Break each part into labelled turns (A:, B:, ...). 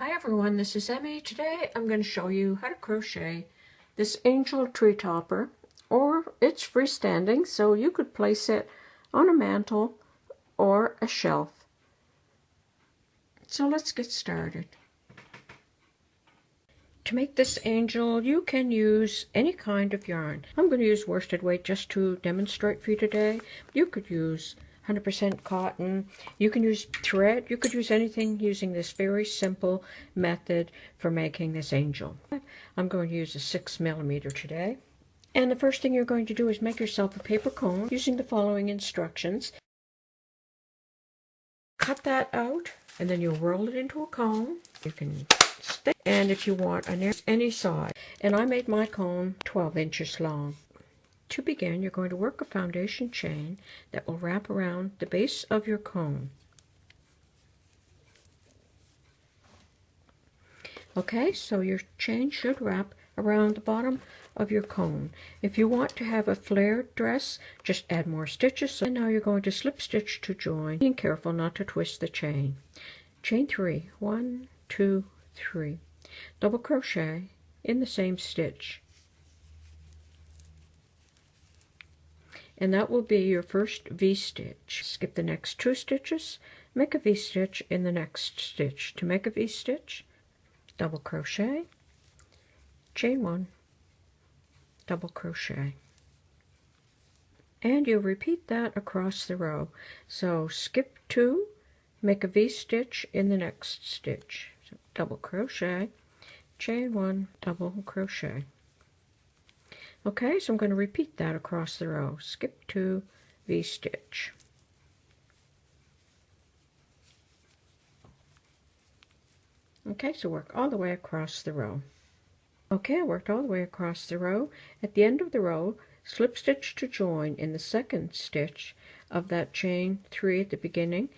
A: Hi everyone, this is Emmy. Today I'm going to show you how to crochet this angel tree topper, or it's freestanding, so you could place it on a mantle or a shelf. So let's get started. To make this angel, you can use any kind of yarn. I'm going to use worsted weight just to demonstrate for you today. You could use 100% cotton, you can use thread, you could use anything using this very simple method for making this angel. I'm going to use a 6mm today. And the first thing you're going to do is make yourself a paper cone using the following instructions. Cut that out and then you'll roll it into a cone. You can stick, and if you want any size. And I made my cone 12 inches long. To begin, you're going to work a foundation chain that will wrap around the base of your cone. Okay, so your chain should wrap around the bottom of your cone. If you want to have a flared dress, just add more stitches. And now you're going to slip stitch to join, being careful not to twist the chain. Chain 3, 1, 2, 3. Double crochet in the same stitch. And that will be your first V-stitch. Skip the next 2 stitches, make a V-stitch in the next stitch. To make a V-stitch, double crochet, chain 1, double crochet. And you'll repeat that across the row. So skip 2, make a V-stitch in the next stitch. So double crochet, chain 1, double crochet. Okay, so I'm going to repeat that across the row. Skip 2, V-stitch. Okay, so work all the way across the row. Okay, I worked all the way across the row. At the end of the row, slip stitch to join in the second stitch of that chain 3 at the beginning,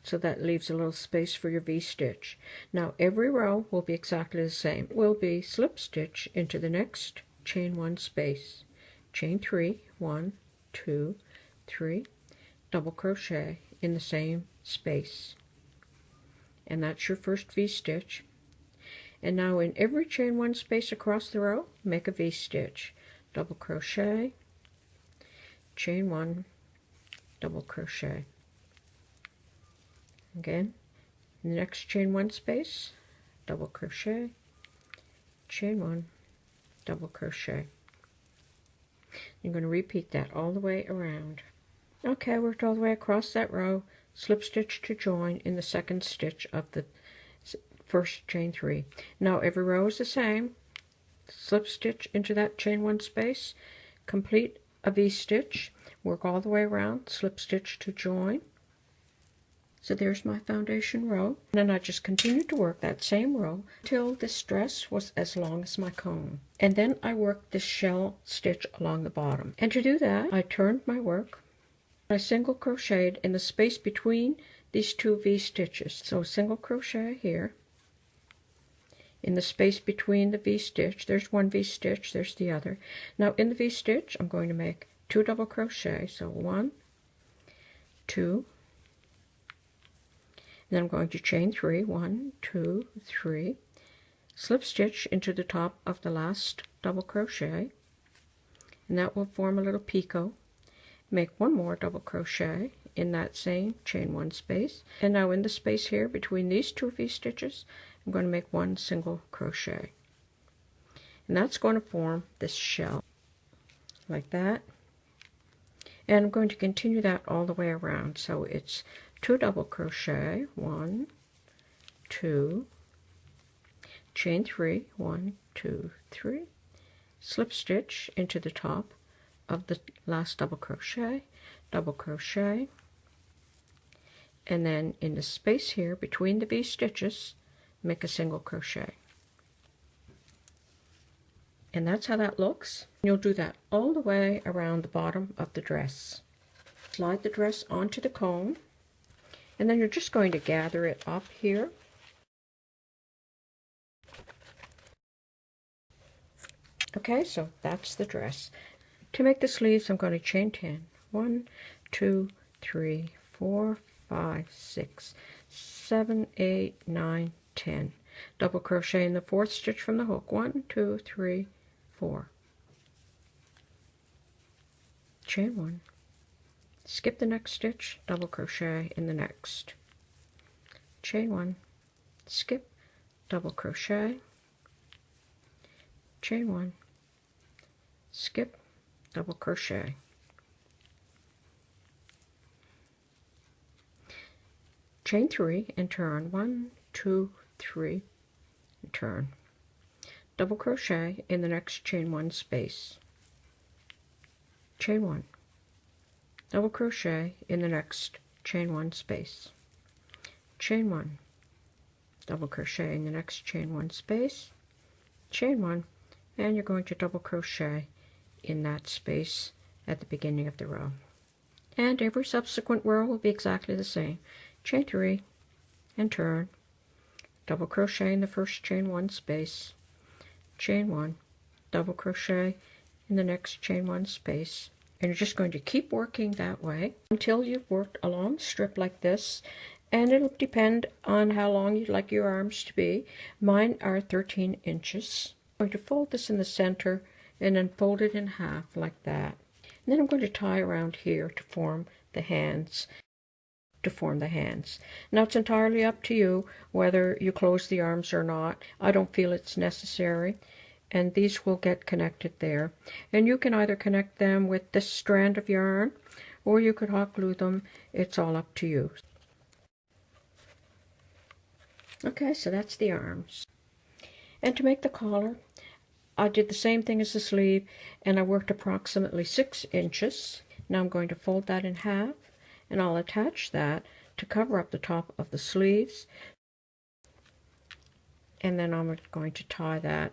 A: so that leaves a little space for your V-stitch. Now every row will be exactly the same. It will be slip stitch into the next chain 1 space, chain 3, 1, 2, 3, double crochet in the same space, and that's your first V-stitch. And now in every chain 1 space across the row, make a V-stitch, double crochet, chain 1, double crochet. Again, in the next chain 1 space, double crochet, chain 1, double crochet. You're going to repeat that all the way around. Okay, I worked all the way across that row, slip stitch to join in the second stitch of the first chain 3. Now every row is the same. Slip stitch into that chain 1 space, complete a V-stitch, work all the way around, slip stitch to join. So there's my foundation row. And then I just continued to work that same row till this dress was as long as my cone. And then I worked this shell stitch along the bottom. And to do that, I turned my work. I single crocheted in the space between these 2 V-stitches. So single crochet here. In the space between the V-stitch, there's 1 V-stitch, there's the other. Now in the V-stitch, I'm going to make 2 double crochet. So 1, 2, then I'm going to chain 3, 1, 2, 3, slip stitch into the top of the last double crochet, and that will form a little picot. Make 1 more double crochet in that same chain 1 space, and now in the space here between these 2 V-stitches, I'm going to make 1 single crochet, and that's going to form this shell like that. And I'm going to continue that all the way around. So it's 2 double crochet, 1, 2, chain 3, 1, 2, 3, slip stitch into the top of the last double crochet, and then in the space here between the V-stitches, make a single crochet. And that's how that looks. You'll do that all the way around the bottom of the dress. Slide the dress onto the cone, and then you're just going to gather it up here. Okay, so that's the dress. To make the sleeves, I'm going to chain 10. 1, 2, 3, 4, 5, 6, 7, 8, 9, 10. double crochet in the 4th stitch from the hook. 1, 2, 3, 4. Chain 1. Skip the next stitch, double crochet in the next. Chain 1. Skip, double crochet. Chain 1. Skip, double crochet. Chain 3 and turn. 1, 2, 3, and turn. Double crochet in the next chain 1 space. Chain 1. Double crochet in the next chain 1 space. Chain 1. Double crochet in the next chain 1 space. Chain 1, and you're going to double crochet in that space at the beginning of the row. And every subsequent row will be exactly the same. Chain 3 and turn, double crochet in the first chain 1 space, chain 1, double crochet in the next chain 1 space, and you're just going to keep working that way until you've worked a long strip like this, and it'll depend on how long you'd like your arms to be. Mine are 13 inches. I'm going to fold this in the center and then fold it in half like that. And then I'm going to tie around here to form the hands. Now it's entirely up to you whether you close the arms or not. I don't feel it's necessary, and these will get connected there. And you can either connect them with this strand of yarn, or you could hot glue them. It's all up to you. Okay, so that's the arms. And to make the collar, I did the same thing as the sleeve, and I worked approximately 6 inches. Now I'm going to fold that in half, and I'll attach that to cover up the top of the sleeves, and then I'm going to tie that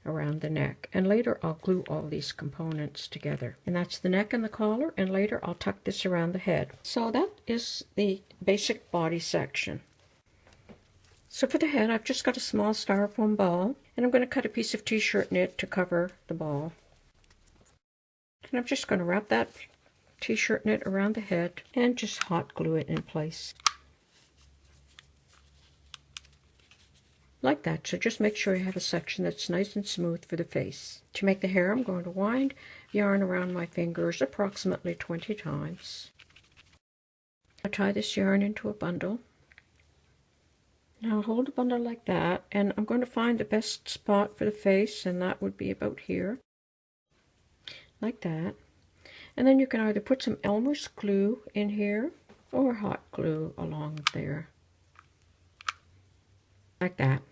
A: around the neck, and later I'll glue all these components together. And that's the neck and the collar, and later I'll tuck this around the head. So that is the basic body section. So for the head, I've just got a small styrofoam ball, and I'm going to cut a piece of t-shirt knit to cover the ball. And I'm just going to wrap that t-shirt knit around the head and just hot glue it in place like that. So just make sure you have a section that's nice and smooth for the face. To make the hair, I'm going to wind yarn around my fingers approximately 20 times. I tie this yarn into a bundle. Now I'll hold the bundle like that, and I'm going to find the best spot for the face, and that would be about here, like that. And then you can either put some Elmer's glue in here or hot glue along there, like that.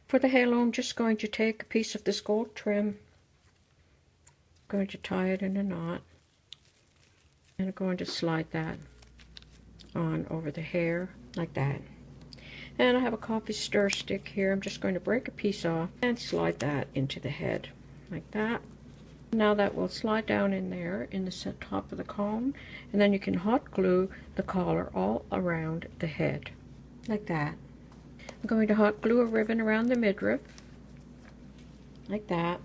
A: For the halo, I'm just going to take a piece of this gold trim, I'm going to tie it in a knot, and I'm going to slide that on over the hair like that. And I have a coffee stir stick here. I'm just going to break a piece off and slide that into the head like that. Now that will slide down in there in the top of the cone, and then you can hot glue the collar all around the head like that. I'm going to hot glue a ribbon around the midriff like that,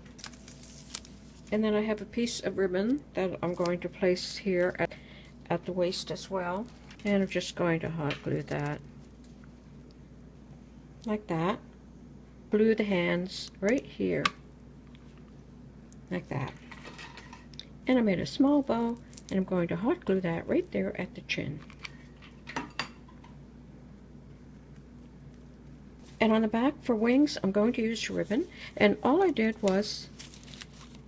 A: and then I have a piece of ribbon that I'm going to place here at the waist as well, and I'm just going to hot glue that like that. Glue the hands right here like that. And I made a small bow, and I'm going to hot glue that right there at the chin. And on the back for wings, I'm going to use ribbon, and all I did was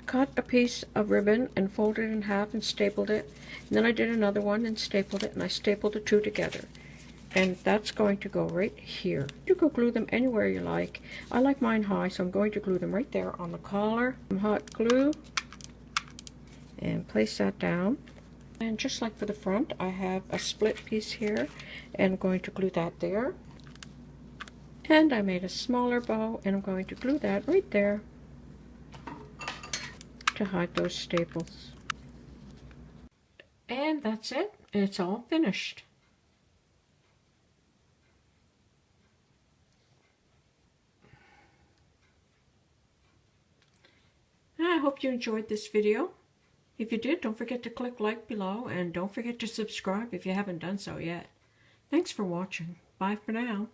A: cut a piece of ribbon and fold it in half and stapled it, and then I did another one and stapled it, and I stapled the two together. And that's going to go right here. You can glue them anywhere you like. I like mine high, so I'm going to glue them right there on the collar. Hot glue and place that down. And just like for the front, I have a split piece here, and I'm going to glue that there. And I made a smaller bow, and I'm going to glue that right there to hide those staples. And that's it. It's all finished. I hope you enjoyed this video. If you did, don't forget to click like below, and don't forget to subscribe if you haven't done so yet. Thanks for watching. Bye for now.